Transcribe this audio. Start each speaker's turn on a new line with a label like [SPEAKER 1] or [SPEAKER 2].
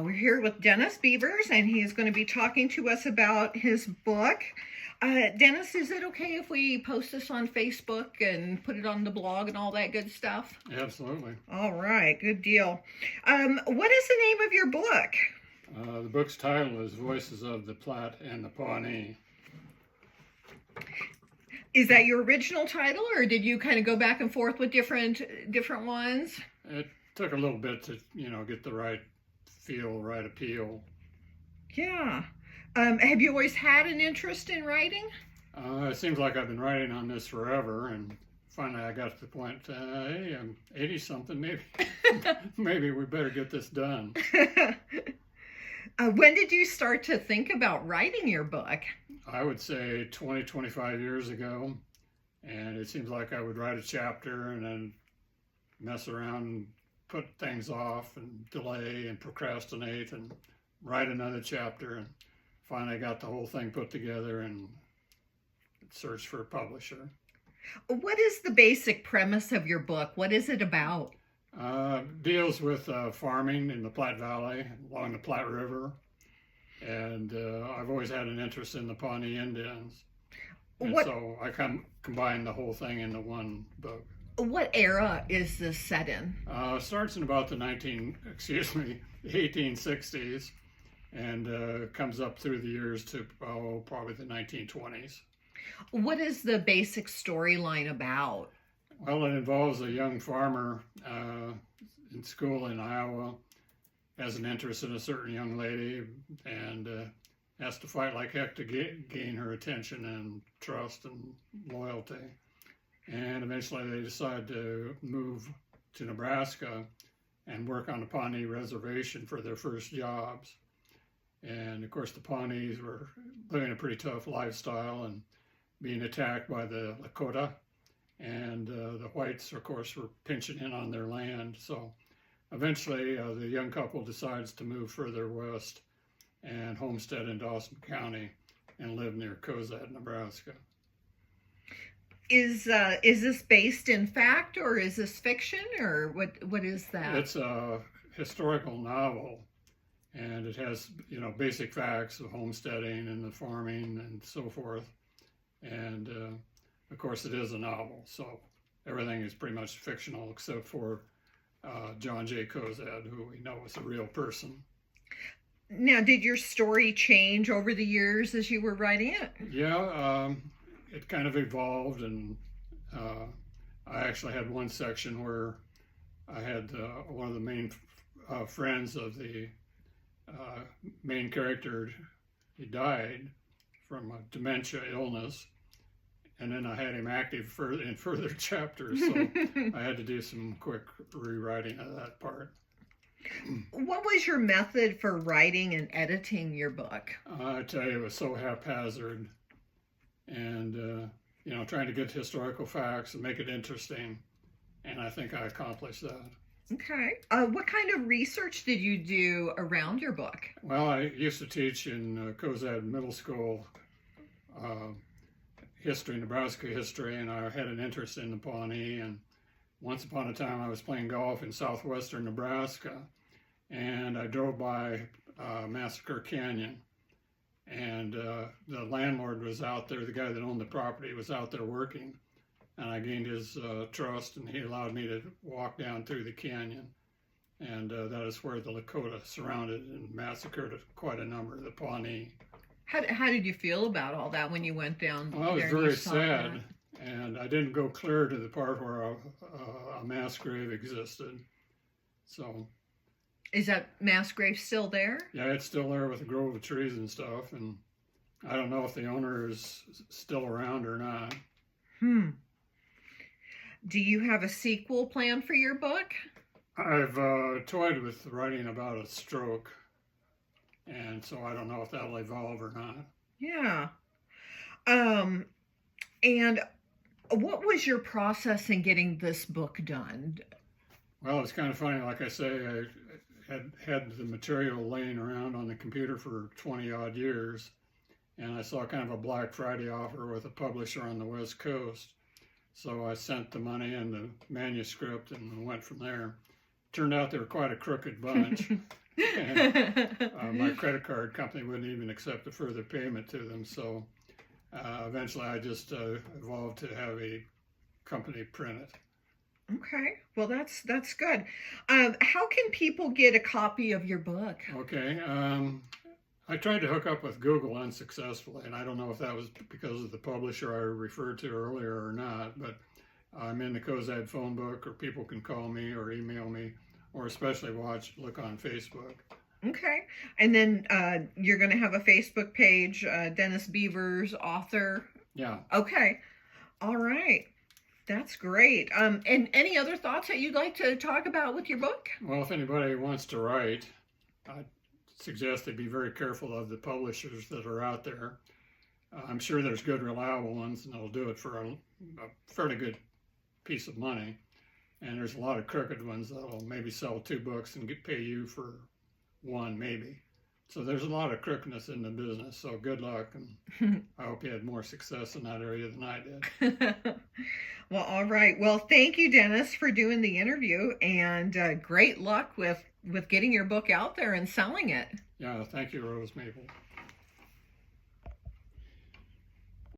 [SPEAKER 1] We're here with Dennis Beavers, and he is going to be talking to us about his book. Dennis, is it okay if we post this on Facebook and put it on the blog and all that good stuff?
[SPEAKER 2] Absolutely.
[SPEAKER 1] All right, good deal. What is the name of your book?
[SPEAKER 2] The book's title is Voices of the Platte and the Pawnee.
[SPEAKER 1] Is that your original title, or did you kind of go back and forth with different ones?
[SPEAKER 2] It took a little bit to, get the right feel, right appeal.
[SPEAKER 1] Yeah. Have you always had an interest in writing?
[SPEAKER 2] It seems like I've been writing on this forever, and finally I got to the point, hey, I'm 80-something, maybe we better get this done.
[SPEAKER 1] When did you start to think about writing your book?
[SPEAKER 2] I would say 20, 25 years ago, and it seems like I would write a chapter and then mess around and put things off and delay and procrastinate and write another chapter, and finally got the whole thing put together and searched for a publisher.
[SPEAKER 1] What is the basic premise of your book? What is it about?
[SPEAKER 2] Deals with farming in the Platte Valley along the Platte River, and I've always had an interest in the Pawnee Indians, and so I combined the whole thing into one book.
[SPEAKER 1] What era is this set in?
[SPEAKER 2] Starts in about the 1860s, and comes up through the years to probably the 1920s.
[SPEAKER 1] What is the basic storyline about?
[SPEAKER 2] Well, it involves a young farmer in school in Iowa, has an interest in a certain young lady, and has to fight like heck to gain her attention and trust and loyalty. And eventually they decide to move to Nebraska and work on the Pawnee Reservation for their first jobs. And of course the Pawnees were living a pretty tough lifestyle and being attacked by the Lakota. And the whites, of course, were pinching in on their land. So eventually the young couple decides to move further west and homestead in Dawson County and live near Cozad, Nebraska.
[SPEAKER 1] Is this based in fact, or is this fiction, or what is that?
[SPEAKER 2] It's a historical novel, and it has basic facts of homesteading and the farming and so forth. And of course, it is a novel, so everything is pretty much fictional except for John J. Cozad, who we know is a real person.
[SPEAKER 1] Now, did your story change over the years as you were writing it?
[SPEAKER 2] Yeah, it kind of evolved, and I actually had one section where I had one of the main friends of the main character. He died from a dementia illness, and then I had him active in further chapters, so I had to do some quick rewriting of that part.
[SPEAKER 1] What was your method for writing and editing your book?
[SPEAKER 2] I tell you, it was so haphazard, and trying to get historical facts and make it interesting, and I think I accomplished that.
[SPEAKER 1] Okay. What kind of research did you do around your book?
[SPEAKER 2] Well, I used to teach in Cozad Middle School history, Nebraska history, and I had an interest in the Pawnee. And once upon a time, I was playing golf in southwestern Nebraska, and I drove by Massacre Canyon, and the landlord was out there. The guy that owned the property was out there working, and I gained his trust, and he allowed me to walk down through the canyon. And that is where the Lakota surrounded and massacred quite a number of the Pawnee.
[SPEAKER 1] How did you feel about all that when you went down there?
[SPEAKER 2] Well, I was very sad, and I didn't go clear to the part where a mass grave existed. So,
[SPEAKER 1] is that mass grave still there?
[SPEAKER 2] Yeah, it's still there with a grove of trees and stuff, and I don't know if the owner is still around or not.
[SPEAKER 1] Do you have a sequel planned for your book?
[SPEAKER 2] I've toyed with writing about a stroke, and so I don't know if that'll evolve or not.
[SPEAKER 1] Yeah. And what was your process in getting this book done?
[SPEAKER 2] Well, it's kind of funny. Like I say, I had the material laying around on the computer for 20-odd years, and I saw kind of a Black Friday offer with a publisher on the West Coast. So I sent the money and the manuscript and went from there. turned out they were quite a crooked bunch. And, my credit card company wouldn't even accept a further payment to them. So eventually I just evolved to have a company print it.
[SPEAKER 1] Okay, well that's good. How can people get a copy of your book?
[SPEAKER 2] Okay, I tried to hook up with Google unsuccessfully, and I don't know if that was because of the publisher I referred to earlier or not, but I'm in the Cozad phone book, or people can call me or email me, or especially look on Facebook.
[SPEAKER 1] Okay, and then you're going to have a Facebook page, Dennis Beavers, author.
[SPEAKER 2] Yeah.
[SPEAKER 1] Okay, all right. That's great. And any other thoughts that you'd like to talk about with your book?
[SPEAKER 2] Well, if anybody wants to write, I suggest they be very careful of the publishers that are out there. I'm sure there's good, reliable ones, and they'll do it for a fairly good piece of money. And there's a lot of crooked ones that'll maybe sell 2 books and pay you for 1, maybe. So there's a lot of crookedness in the business. So good luck, and I hope you had more success in that area than I did.
[SPEAKER 1] Well, all right. Well, thank you, Dennis, for doing the interview, and great luck with getting your book out there and selling it.
[SPEAKER 2] Yeah, thank you, Rose Mapel.